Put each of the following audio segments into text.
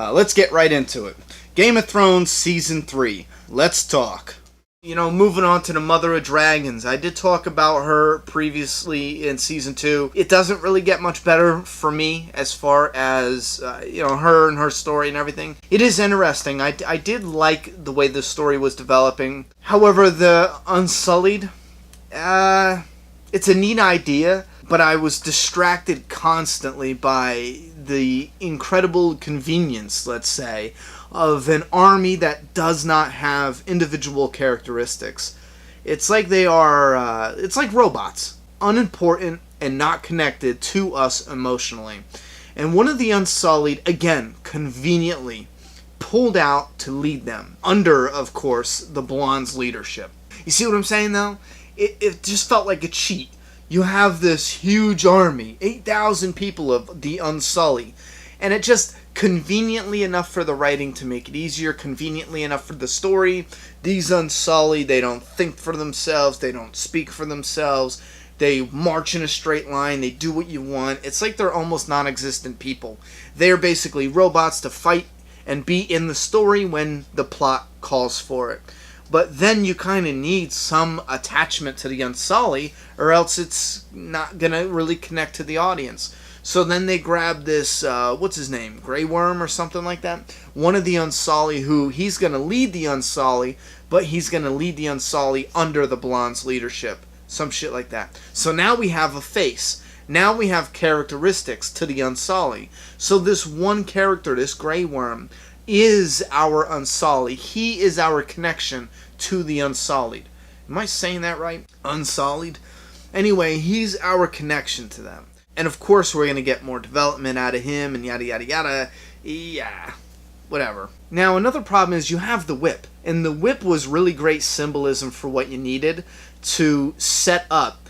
Let's get right into it. Game of Thrones Season 3. Let's talk. Moving on to the Mother of Dragons. I did talk about her previously in Season 2. It doesn't really get much better for me as far as, her and her story and everything. It is interesting. I did like the way the story was developing. However, the Unsullied, it's a neat idea, but I was distracted constantly by the incredible convenience, let's say, of an army that does not have individual characteristics. It's like they are, it's like robots, unimportant and not connected to us emotionally. And one of the Unsullied, again, conveniently pulled out to lead them, under, of course, the Blonde's leadership. You see what I'm saying, though? It just felt like a cheat. You have this huge army, 8,000 people of the Unsullied, and it just conveniently enough for the writing to make it easier, conveniently enough for the story. These Unsullied, they don't think for themselves, they don't speak for themselves, they march in a straight line, they do what you want. It's like they're almost non-existent people. They're basically robots to fight and be in the story when the plot calls for it. But then you kind of need some attachment to the Unsullied, or else it's not going to really connect to the audience. So then they grab this, what's his name? Grey Worm or something like that? One of the Unsullied who, he's going to lead the Unsullied, but he's going to lead the Unsullied under the Blonde's leadership. Some shit like that. So now we have a face. Now we have characteristics to the Unsullied. So this one character, this Grey Worm, is our Unsullied. He is our connection to the Unsullied. Am I saying that right? Unsullied? Anyway, he's our connection to them. And of course we're going to get more development out of him and yada yada yada. Yeah, whatever. Now another problem is you have the whip. And the whip was really great symbolism for what you needed to set up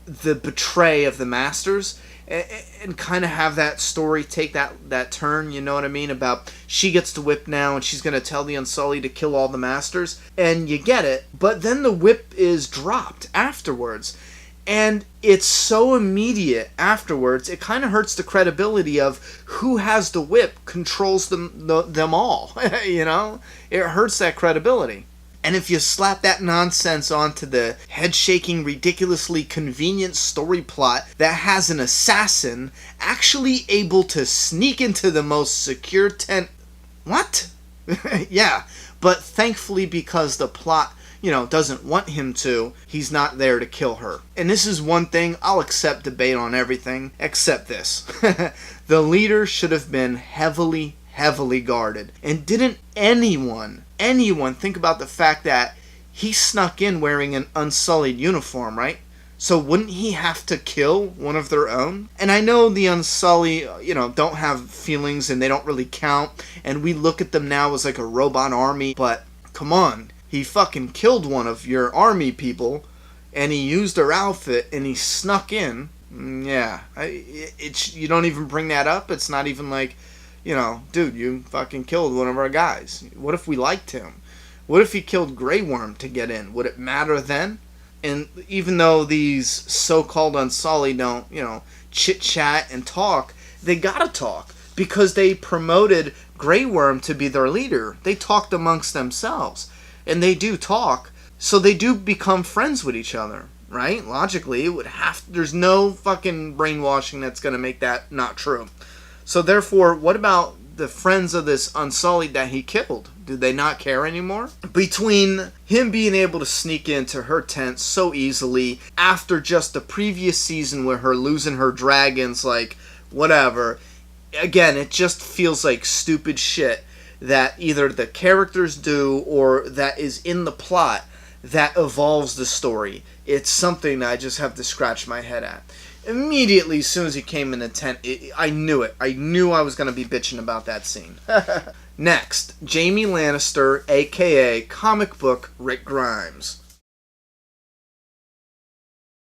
the betray of the Masters. And kind of have that story take that turn, you know what I mean? About she gets the whip now and she's going to tell the Unsullied to kill all the Masters. And you get it. But then the whip is dropped afterwards. And it's so immediate afterwards, it kind of hurts the credibility of who has the whip controls them all. It hurts that credibility. And if you slap that nonsense onto the head-shaking, ridiculously convenient story plot that has an assassin actually able to sneak into the most secure tent... What? Yeah, but thankfully because the plot, doesn't want him to, he's not there to kill her. And this is one thing, I'll accept debate on everything, except this. The leader should have been heavily guarded. And didn't anyone think about the fact that he snuck in wearing an Unsullied uniform, right? So wouldn't he have to kill one of their own? And I know the Unsullied, don't have feelings and they don't really count, and we look at them now as like a robot army, but come on, he fucking killed one of your army people, and he used their outfit, and he snuck in. Yeah, you don't even bring that up? It's not even like... dude, you fucking killed one of our guys. What if we liked him? What if he killed Grey Worm to get in? Would it matter then? And even though these so-called Unsullied don't, chit-chat and talk, they gotta talk. Because they promoted Grey Worm to be their leader. They talked amongst themselves. And they do talk. So they do become friends with each other. Right? Logically, it would there's no fucking brainwashing that's gonna make that not true. So therefore, what about the friends of this Unsullied that he killed? Do they not care anymore? Between him being able to sneak into her tent so easily after just the previous season where her losing her dragons, like, whatever. Again, it just feels like stupid shit that either the characters do or that is in the plot that evolves the story. It's something that I just have to scratch my head at. Immediately, as soon as he came in the tent, I knew it. I knew I was going to be bitching about that scene. Next, Jaime Lannister, a.k.a. comic book Rick Grimes.